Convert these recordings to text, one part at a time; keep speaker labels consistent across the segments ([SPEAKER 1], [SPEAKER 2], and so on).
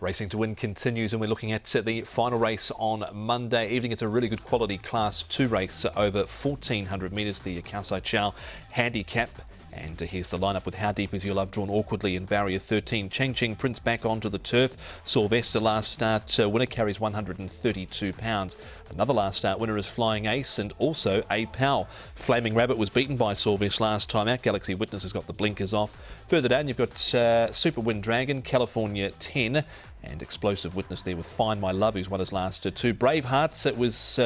[SPEAKER 1] Racing to Win continues, and we're looking at the final race on Monday evening. It's a really good quality Class 2 race over 1,400 metres, the Sha Tin handicap. And here's the lineup with How Deep Is Your Love drawn awkwardly in barrier 13. Cheng Cheng Prince back onto the turf. Sylvester last start winner carries £132. Another last start winner is Flying Ace and also A Pal. Flaming Rabbit was beaten by Sylvester last time out. Galaxy Witness has got the blinkers off. Further down you've got Super Wind Dragon, California 10 and Explosive Witness there with Find My Love, who's won his last two. Bravehearts, it was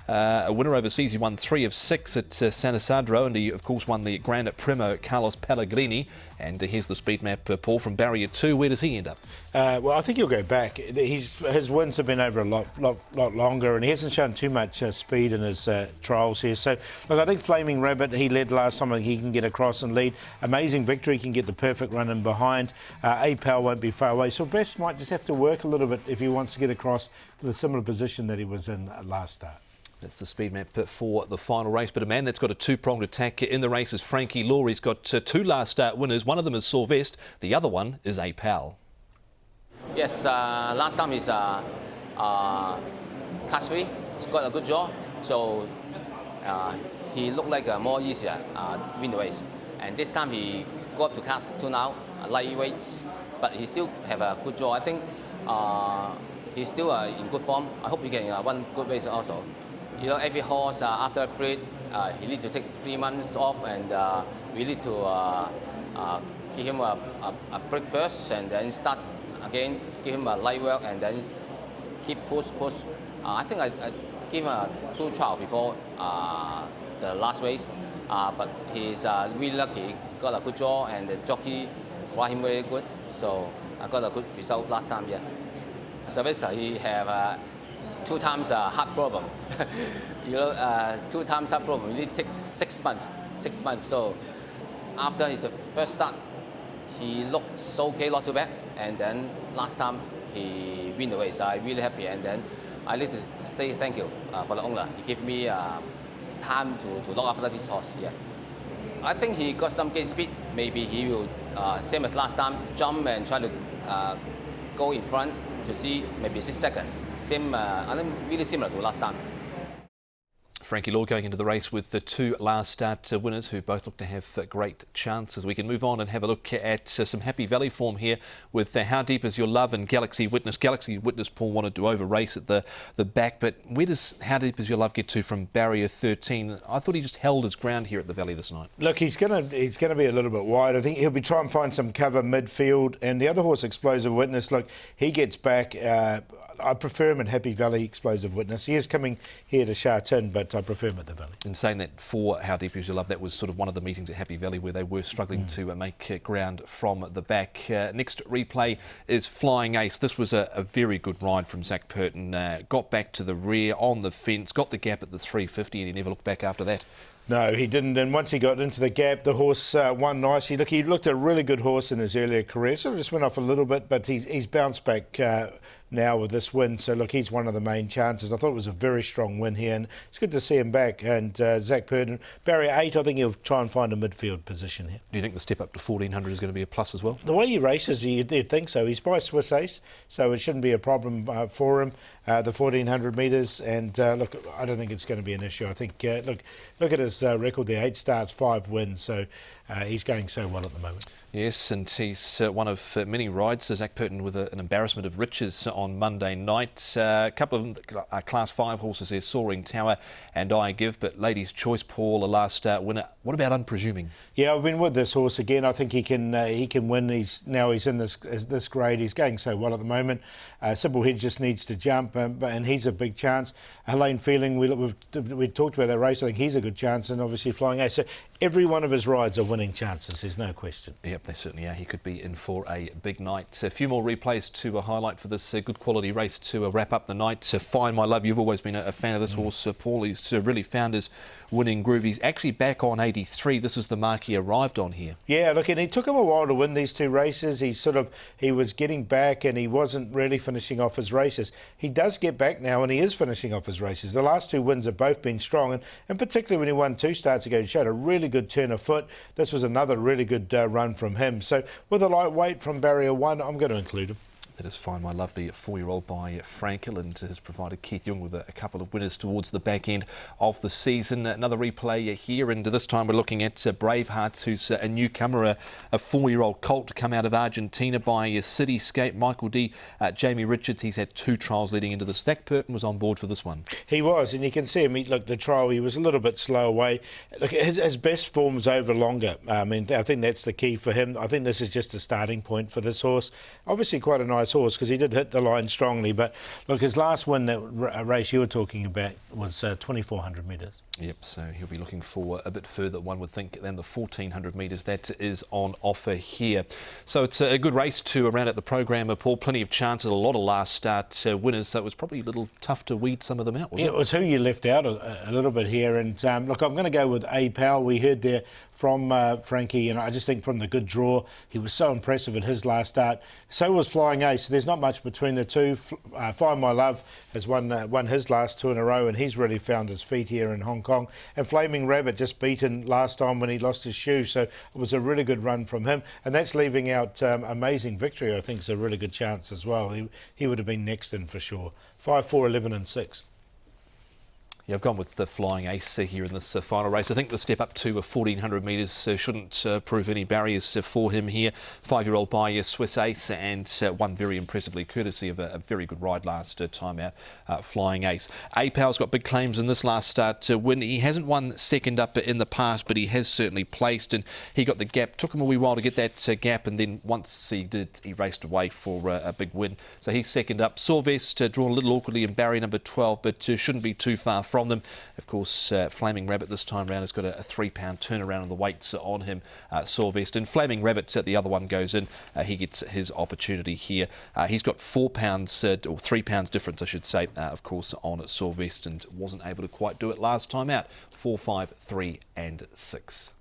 [SPEAKER 1] a winner overseas. He won 3 of 6 at San Isidro, and he of course won the Grand at Primo, Carlos Pellegrini. And here's the speed map, Paul, from barrier 2. Where does he end up?
[SPEAKER 2] Well, I think he'll go back. His wins have been over a lot longer, and he hasn't shown too much speed in his trials here. So, look, I think Flaming Rabbit, he led last time. I think he can get across and lead. Amazing Victory can get the perfect run in behind. A Pal won't be far away. Sylvester might just have to work a little bit if he wants to get across to the similar position that he was in last start.
[SPEAKER 1] That's the speed map for the final race. But a man that's got a two-pronged attack in the race is Frankie Law. He's got 2 last start winners. One of them is Sylvester. The other one is A Pal.
[SPEAKER 3] Yes, last time is Class 3. He's got a good draw. So he looked like more easier win the race. And this time he go up to Class 2 now, lightweights. But he still have a good draw. I think he's still in good form. I hope he can win good race also. You know, every horse after a breed, he need to take 3 months off, and we need to give him a break first, and then start again. Give him a light work, and then keep push. I think I gave him 2 trials before the last race, but he's really lucky. Got a good draw, and the jockey ride him very good. So I got a good result last time. Yeah, Sylvester, he have 2 times heart problem. You know, 2 times heart problem. It takes 6 months. 6 months. So after his first start, he looked okay, not too bad. And then last time he win the race. I'm really happy. And then I need to say thank you for the owner. He gave me time to look after this horse. Yeah, I think he got some gate speed. Maybe he will same as last time, jump and try to go in front to see maybe 6 seconds. Same, I think really similar to last time.
[SPEAKER 1] Frankie Law going into the race with the 2 last start winners who both look to have great chances. We can move on and have a look at some Happy Valley form here with How Deep Is Your Love and Galaxy Witness. Galaxy Witness, Paul, wanted to over race at the back, but where does How Deep Is Your Love get to from barrier 13? I thought he just held his ground here at the Valley this night.
[SPEAKER 2] Look, he's gonna be a little bit wide. I think he'll be trying to find some cover midfield, and the other horse, Explosive Witness, look, he gets back. I prefer him at Happy Valley, Explosive Witness. He is coming here to Sha Tin, but I prefer him at the Valley.
[SPEAKER 1] In saying that, for How Deep Is Your Love, that was sort of one of the meetings at Happy Valley where they were struggling to make ground from the back. Next replay is Flying Ace. This was a very good ride from Zach Purton. Got back to the rear on the fence, got the gap at the 350, and he never looked back after that.
[SPEAKER 2] No, he didn't. And once he got into the gap, the horse won nicely. Look, he looked a really good horse in his earlier career. Sort of just went off a little bit, but he's bounced back now with this win. So, look, he's one of the main chances. I thought it was a very strong win here, and it's good to see him back. And Zach Purton, barrier 8, I think he'll try and find a midfield position here.
[SPEAKER 1] Do you think the step up to 1,400 is going to be a plus as well?
[SPEAKER 2] The way he races, you'd think so. He's by Swiss Ace, so it shouldn't be a problem for him. The 1,400 metres, and look, I don't think it's going to be an issue. I think, look at his record there, 8 starts, 5 wins, so he's going so well at the moment.
[SPEAKER 1] Yes, and he's one of many rides. Zach Purton with an embarrassment of riches on Monday night. A couple of Class 5 horses there, Soaring Tower and I Give, but Ladies' Choice, Paul, a last start winner. What about Unpresuming? Yeah,
[SPEAKER 2] I've been with this horse again. I think he can win. He's in this grade. He's going so well at the moment. Simple Head just needs to jump, and he's a big chance. Helene Feeling, we talked about that race. I think he's a good chance, and obviously Flying Ace. So every one of his rides are winning chances. There's no question.
[SPEAKER 1] Yep, they certainly are. He could be in for a big night. A few more replays to highlight for this good quality race to wrap up the night. Find My Love, you've always been a fan of this horse, Paul. He's really found his winning groove. He's actually back on 83. This is the mark he arrived on here.
[SPEAKER 2] Yeah, look, and it took him a while to win these 2 races. He was getting back, and he wasn't really finishing off his races. He does get back now, and he is finishing off his races. The last 2 wins have both been strong, and particularly when he won 2 starts ago, he showed a really good turn of foot. This was another really good run from him. So with a lightweight from barrier 1, I'm going to include him.
[SPEAKER 1] That is fine, my love. The 4-year-old by Franklin has provided Keith Young with a couple of winners towards the back end of the season. Another replay here, and this time we're looking at Bravehearts, who's a newcomer, a 4-year-old colt to come out of Argentina by Cityscape. Michael D. Jamie Richards, he's had 2 trials leading into this. Thack Purton was on board for this one.
[SPEAKER 2] He was, and you can see him. Look, the trial, he was a little bit slow away. Look, his best form's over longer. I think that's the key for him. I think this is just a starting point for this horse. Obviously quite a nice horse because he did hit the line strongly, but look, his last win, that race you were talking about, was 2,400 metres.
[SPEAKER 1] Yep, so he'll be looking for a bit further, one would think, than the 1,400 metres that is on offer here. So it's a good race to round out the program, Paul. Plenty of chances, a lot of last start winners, so it was probably a little tough to weed some of them out, wasn't it?
[SPEAKER 2] It was who you left out a little bit here, and look, I'm going to go with A Power. We heard there from Frankie, and I just think from the good draw, he was so impressive at his last start. So was Flying Ace. So there's not much between the two. Find My Love has won his last 2 in a row, and he's really found his feet here in Hong Kong. And Flaming Rabbit just beaten last time when he lost his shoe, so it was a really good run from him. And that's leaving out Amazing Victory. I think is a really good chance as well. He would have been next in for sure. 5, 4, 11 and 6.
[SPEAKER 1] Yeah, I've gone with the Flying Ace here in this final race. I think the step up to 1,400 metres shouldn't prove any barriers for him here. 5-year-old by Swiss Ace, and won very impressively, courtesy of a very good ride last time out, Flying Ace. A-Power's got big claims in this last start to win. He hasn't won second up in the past, but he has certainly placed, and he got the gap. Took him a wee while to get that gap, and then once he did, he raced away for a big win. So he's second up. Sawvest drawn a little awkwardly in barrier number 12, but shouldn't be too far from them. Of course, Flaming Rabbit this time round has got a 3-pound turnaround on the weights on him, Sawvest. And Flaming Rabbit, the other one goes in, he gets his opportunity here. He's got 4 pounds, or 3 pounds difference, I should say, of course, on Sawvest, and wasn't able to quite do it last time out. 4, 5, 3 and 6.